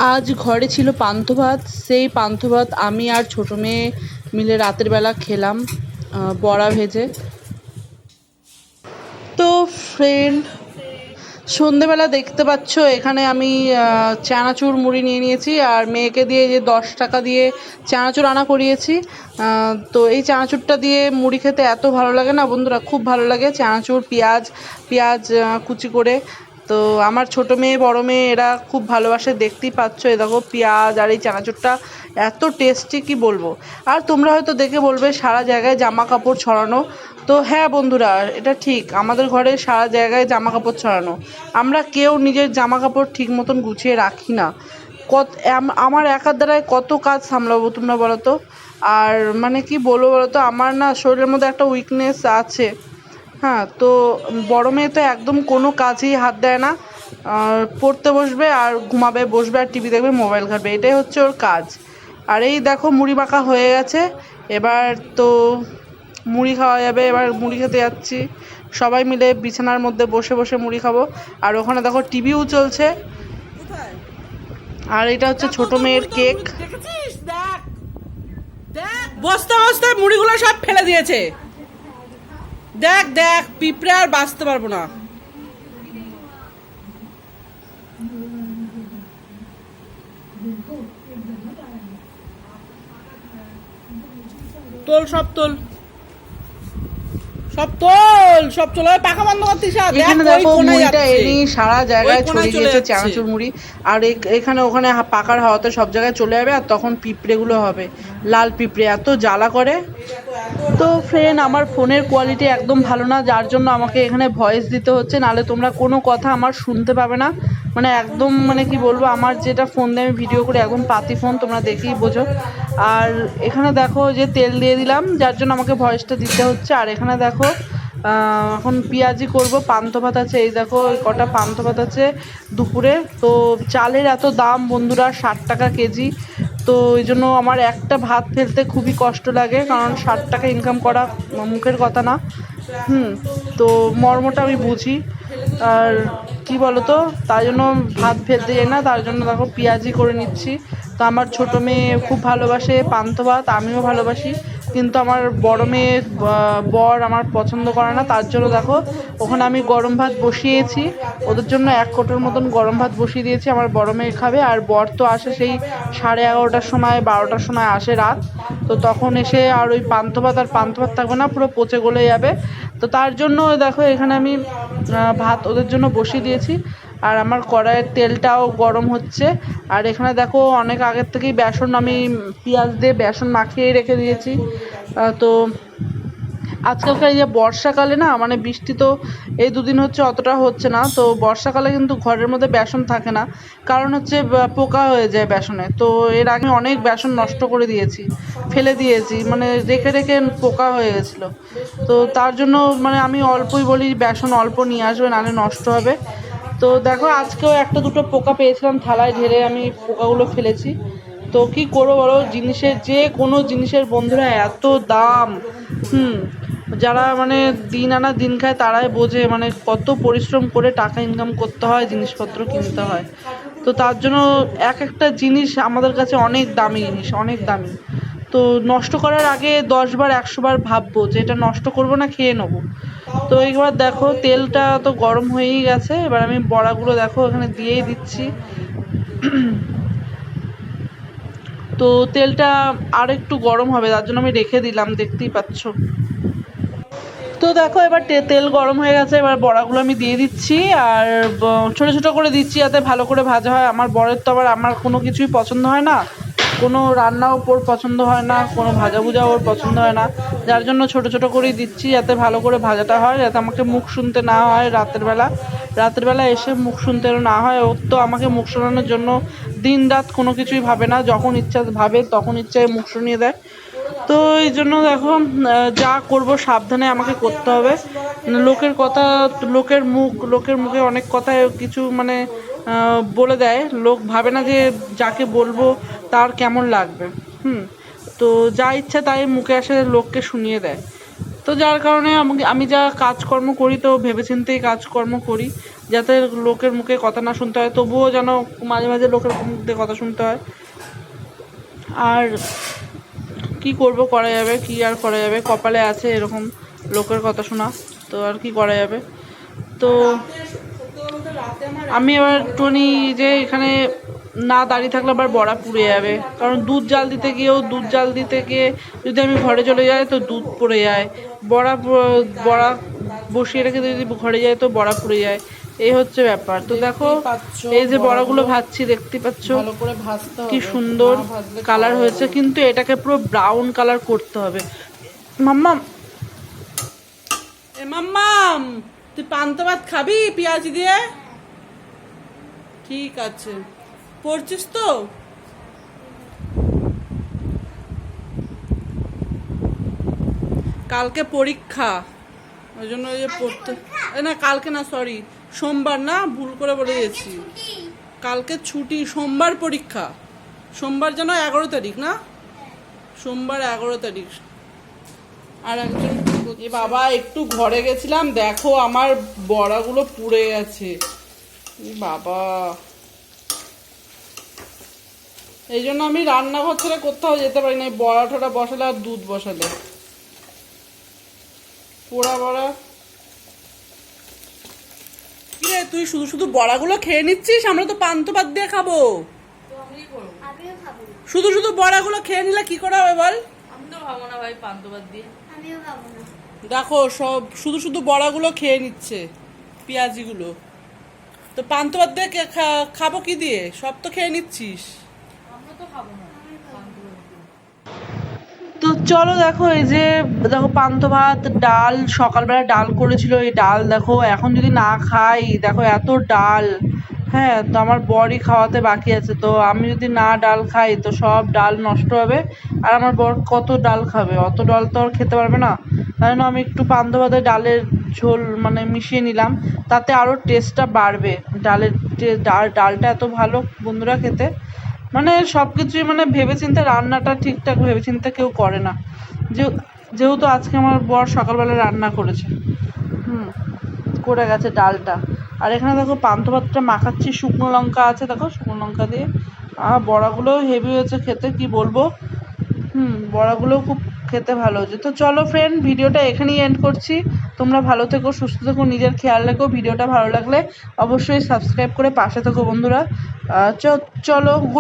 আজ ঘরে ছিল পান্থ ভাত। সেই পান্থ ভাত আমি আর ছোটো মেয়ে মিলে রাতের বেলা খেলাম বড়া ভেজে। তো ফ্রেন্ড, সন্ধেবেলা দেখতে পাচ্ছ এখানে আমি চানাচুর মুড়ি নিয়ে নিয়েছি আর মেয়েকে দিয়ে যে 10 টাকা দিয়ে চানাচুর আনা করিয়েছি। তো এই চানাচুরটা দিয়ে মুড়ি খেতে এত ভালো লাগে না বন্ধুরা, খুব ভালো লাগে। চানাচুর, পেঁয়াজ পেঁয়াজ কুচি করে। তো আমার ছোটো মেয়ে বড় মেয়ে এরা খুব ভালোবাসে, দেখতেই পাচ্ছ। এ দেখো পেঁয়াজ আর এই চানাচুরটা এত টেস্টি কি বলবো। আর তোমরা হয়তো দেখে বলবে সারা জায়গায় জামা কাপড় ছড়ানো। তো হ্যাঁ বন্ধুরা, এটা ঠিক, আমাদের ঘরে সারা জায়গায় জামা কাপড় ছড়ানো। আমরা কেউ নিজের জামা কাপড় ঠিক মতন গুছিয়ে রাখি না। আমার একার দ্বারায় কত কাজ সামলাবো তোমরা বলো তো। আর মানে কি বলবো বলো তো, আমার না শরীরের মধ্যে একটা উইকনেস আছে। হ্যাঁ, তো বড় মেয়ে তো একদম কোনো কাজেই হাত দেয় না। পড়তে বসবে আর ঘুমাবে, বসবে আর টিভি দেখবে, মোবাইল ঘাটবে, এটাই হচ্ছে ওর কাজ। আর এই দেখো মুড়ি মাখা হয়ে গেছে। এবার তো মুড়ি খাওয়া যাবে, এবার মুড়ি খেতে যাচ্ছি। সবাই মিলে বিছানার মধ্যে বসে বসে মুড়ি খাবো। আর ওখানে দেখো টিভিও চলছে। আর এটা হচ্ছে ছোট মেয়ের কেক। বস্তা বস্তা মুড়িগুলো সব ফেলে দিয়েছে। দেখ দেখ, পিঁপড়ে আর বাঁচতে পারবো না। তোল সব তোল, সব তোল, সব চলে পাখা বন্ধ করতিস। এখানে দেখো মুড়িটা এনে সারা জায়গায় ছড়িয়ে দিয়েছে চানাচুর মুড়ি। আর এখানে ওখানে পাকার হাওয়াতে সব জায়গায় চলে যাবে। আর তখন পিঁপড়েগুলো হবে, লাল পিঁপড়ে, এত জ্বালা করে। তো ফ্রেন্ড, আমার ফোনের কোয়ালিটি একদম ভালো না, যার জন্য আমাকে এখানে ভয়েস দিতে হচ্ছে, নাহলে তোমরা কোনো কথা আমার শুনতে পাবে না। মানে একদম মানে কি বলবো, আমার যেটা ফোন দিয়ে আমি ভিডিও করি একদম পাতি ফোন, তোমরা দেখেই বোঝো। আর এখানে দেখো যে তেল দিয়ে দিলাম, যার জন্য আমাকে ভয়েসটা দিতে হচ্ছে। আর এখানে দেখো এখন পেঁয়াজি করব, পান্থ ভাত আছে। এই দেখো কটা পান্থ ভাত আছে দুপুরে। তো চালের এত দাম বন্ধুরা, 60 টাকা কেজি। তো এই জন্য আমার একটা ভাত ফেলতে খুবই কষ্ট লাগে, কারণ 60 টাকা ইনকাম করা মুখের কথা না। তো মর্মটা আমি বুঝি। আর কি বলতো, তাই জন্য ভাত ফেলতে যাই না, তার জন্য দেখো পেঁয়াজি করে নিচ্ছি। তো আমার ছোটো মেয়ে খুব ভালোবাসে পান্থ ভাত, আমিও ভালোবাসি, কিন্তু আমার বড় মেয়ে বর আমার পছন্দ করে না। তার জন্য দেখো ওখানে আমি গরম ভাত বসিয়েছি, ওদের জন্য 1 কোটোর মতন গরম ভাত বসিয়ে দিয়েছি। আমার বড় মেয়ে খাবে। আর বর তো আসে সেই 11:30টার সময়, 12টার সময় আসে রাত। তো তখন এসে আর ওই পান্থ ভাত থাকবে না, পুরো পচে গলে যাবে। তো তার জন্য দেখো এখানে আমি ভাত ওদের জন্য বসিয়ে দিয়েছি। আর আমার কড়াইয়ের তেলটাও গরম হচ্ছে। আর এখানে দেখো অনেক আগের থেকেই বেসন আমি পেঁয়াজ দিয়ে বেসন মাখিয়ে রেখে দিয়েছি। তো আজকালকার এই যে বর্ষাকালে না, মানে বৃষ্টি তো এই দুদিন হচ্ছে অতটা হচ্ছে না। তো বর্ষাকালে কিন্তু ঘরের মধ্যে বেসন থাকে না, কারণ হচ্ছে পোকা হয়ে যায় বেসনে। তো এর আগে অনেক বেসন নষ্ট করে দিয়েছি, ফেলে দিয়েছি, মানে রেখে রেখে পোকা হয়ে গেছিলো। তো তার জন্য মানে আমি অল্পই বলি বেসন অল্প নিয়ে আসবে, নাহলে নষ্ট হবে। তো দেখো আজকেও একটা দুটো পোকা পেয়েছিলাম, থালায় ঢেলে আমি পোকাগুলো ফেলেছি। তো কি করবো বলো, জিনিসের যে কোনো জিনিসের বন্ধুরা এত দাম। যারা মানে দিন আনা দিন খায় তারাই বোঝে মানে কত পরিশ্রম করে টাকা ইনকাম করতে হয়, জিনিসপত্র কিনতে হয়। তো তার জন্য একটা জিনিস আমাদের কাছে অনেক দামি জিনিস, অনেক দামি। তো নষ্ট করার আগে 10 বার 100 বার ভাববো যে এটা নষ্ট করবো না খেয়ে নেবো। তো এইবার দেখো তেলটা তো গরম হয়েই গেছে, এবার আমি বড়াগুলো দেখো এখানে দিয়েই দিচ্ছি। তো তেলটা আর একটু গরম হবে, তার জন্য আমি রেখে দিলাম, দেখতেই পাচ্ছ। তো দেখো এবার তেল গরম হয়ে গেছে, এবার বড়াগুলো আমি দিয়ে দিচ্ছি। আর ছোট ছোট করে দিচ্ছি যাতে ভালো করে ভাজা হয়। আমার বরের তো আবার আমার কোনো কিছুই পছন্দ হয় না, কোনো রান্নাও ওর পছন্দ হয় না, কোনো ভাজাভুজা ওর পছন্দ হয় না, যার জন্য ছোট ছোট করেই দিচ্ছি যাতে ভালো করে ভাজাটা হয়, যাতে আমাকে মুখ শুনতে না হয় রাতের বেলা এসে মুখ শুনতে না হয়। ওর তো আমাকে মুখ শোনানোর জন্য দিন রাত কোনো কিছুই ভাবে না, যখন ইচ্ছা ভাবে তখন ইচ্ছায় মুখ শুনিয়ে দেয়। তো এই জন্য দেখো যা করব সাবধানে আমাকে করতে হবে। লোকের কথা, লোকের মুখে অনেক কথা কিছু মানে বলে দেয়, লোক ভাবে না যে যাকে বলবো তার কেমন লাগবে। তো যা ইচ্ছা তাই মুখে আসে লোককে শুনিয়ে দেয়। তো যার কারণে আমি যা কাজকর্ম করি তো ভেবেচিন্তেই কাজকর্ম করি। যাতে লোকের মুখে কথা না শুনতে হয়, তবুও যেন মাঝে মাঝে লোকের মুখ দিয়ে কথা শুনতে হয়। আর কি করব, করা যাবে, কি আর করা যাবে, কপালে আছে এরকম লোকের কথা শোনা, তো আর কি করা যাবে। তো আমি এবার টনি যে এখানে না দাঁড়িয়ে থাকলে আবার বড়া পুড়ে যাবে, কারণ দুধ জাল দিতে গিয়ে যদি আমি ঘরে চলে যাই তো দুধ পড়ে যায়, বড়া বসিয়ে রেখে যদি ঘরে যায় তো বড়া পুড়ে যায়, এই হচ্ছে ব্যাপার। তো দেখো এই যে বড়াগুলো ভাজছি, দেখতে পাচ্ছ কি সুন্দর কালার হয়েছে, কিন্তু এটাকে পুরো ব্রাউন কালার করতে হবে। মাম্মাম, মাম্মাম, তুই পান্তা ভাত খাবি পেঁয়াজ দিয়ে? ঠিক আছে, পড়ছিস তো? কালকে পরীক্ষা, ওই জন্য ওই যে পড়তে, না কালকে না, সরি সোমবার, না ভুল করে বলে দিয়েছি, কালকে ছুটি, সোমবার পরীক্ষা। সোমবার যেন 11 তারিখ, না সোমবার 11 তারিখ। আর একজন, এ বাবা একটু ঘরে গেছিলাম, দেখো আমার বড়াগুলো পুড়ে গেছে বাবা। এই জন্য আমি রান্নাঘর ছেড়ে কোথাও যেতে পারি না, বড়া ঠোড়া বসালে আর দুধ বসালে পোড়া বড়া। কিরে তুই শুধু শুধু বড়াগুলো খেয়ে নিচ্ছিস, আমরা তো পান্তা ভাত দিয়ে খাবো। শুধু শুধু বড়াগুলো খেয়ে নিলে কি করে হবে বল? আমি তো খাবো না ভাই পান্তা ভাত দিয়ে। আমিও খাবো না। দেখো সব শুধু শুধু বড়াগুলো খেয়ে নিচ্ছে, পেঁয়াজিগুলো। তো পান্তা ভাত দিয়ে খাবো কি দিয়ে? সব তো খেয়ে নিচ্ছিস। আমরা তো খাবো না। তো চলো দেখো এই যে দেখো পান্তা ভাত, ডাল, সকালবেলা ডাল করেছিল, এই ডাল দেখো এখন যদি না খাই, দেখো এত ডাল, হ্যাঁ তো আমার বরই খাওয়াতে বাকি আছে, তো আমি যদি না ডাল খাই তো সব ডাল নষ্ট হবে, আর আমার বর কত ডাল খাবে, অত ডাল তো আর খেতে পারবে না। তাই জন্য আমি একটু পান্তা ভাতে ডালের ঝোল মানে মিশিয়ে নিলাম, তাতে আরও টেস্টটা বাড়বে। ডালটা এত ভালো বন্ধুরা খেতে, মানে সব কিছুই মানে ভেবেচিন্তে, রান্নাটা ঠিকঠাক ভেবেচিন্তে কেউ করে না। যেহেতু আজকে আমার বর সকালবেলা রান্না করেছে, করে গেছে ডালটা। আর এখানে দেখো পান্তা ভাতটা মাখাচ্ছি, শুকনো লঙ্কা আছে দেখো, শুকনো লঙ্কা দিয়ে। বড়াগুলো হেভি হয়েছে খেতে, কি বলবো। বড়াগুলোও খুব খেতে ভালো হয়েছে। তো চলো ফ্রেন্ড, ভিডিওটা এখানেই এন্ড করছি। তোমরা ভালো থেকো, সুস্থ থেকো, নিজের খেয়াল রেখো। ভিডিওটা ভালো লাগলে অবশ্যই সাবস্ক্রাইব করে পাশে থেকো বন্ধুরা। চলো গুড।